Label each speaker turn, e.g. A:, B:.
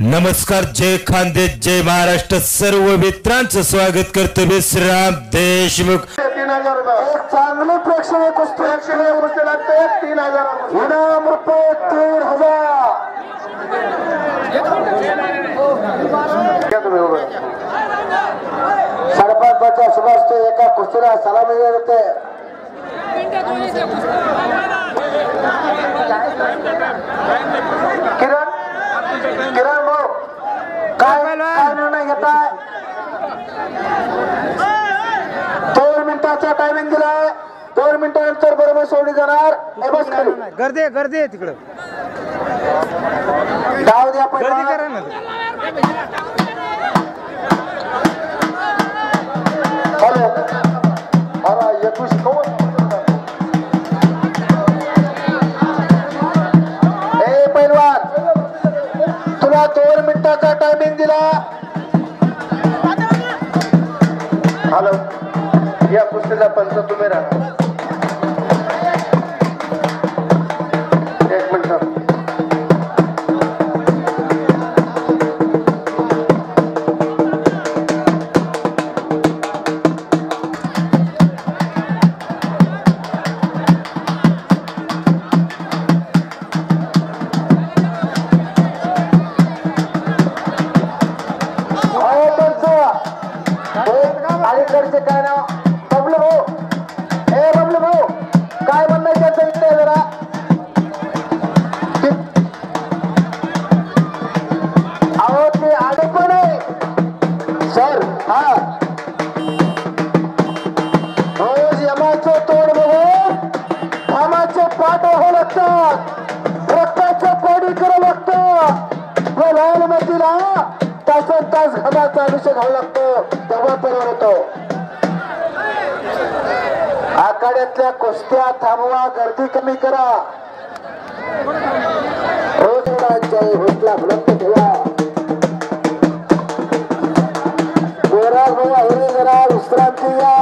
A: नमस्कार, जय खानदेश, जय महाराष्ट्र. सर्व मित्रांचं स्वागत करतो विश्राम देशमुख.
B: 3000 रुपये एक चांगली प्रेक्षणीय कुस्ती लागते. 3000 इनाम रुपये 3000. सरपंचाच्या शुभास्ते एका कुस्तीला सलामी देते. किरण भाऊ काय निर्णय घेताय? 2 मिनिटाचा टायमिंग दिलाय. 2 मिनिटानंतर बरोबर सोडली जाणार. बस खाली
C: गर्दी तिकडं
B: डाव द्या पहिला. हॅलो अरे 21 ए पैलवान, तुला 2 मिनिटाचा टायमिंग दिला. हॅलो या कुस्तीला पंच तुम्ही राहा. 1 मिनिट. अलीकडचे काय नाव? बबलू भाऊ. ए बबलू भाऊ, काय म्हणणं त्याचं इकडे जरा. अहो ते अडकून आहे सर. हा रोज यमाचं तोंड बघून घामाचे पाठ व्हावं लागतात, रक्ताचं कोडी करावं लागतं. व लाल मतीला तासन तास घामाचा अभिषेक घ्यावा लागतो, तेव्हा परिवार होतो. आखाड्यातल्या कुस्त्या थांबवा, गर्दी कमी करा. रोज होटला उपलब्ध ठेवा. गोरा गोवा हिरे जरा विश्रांती या.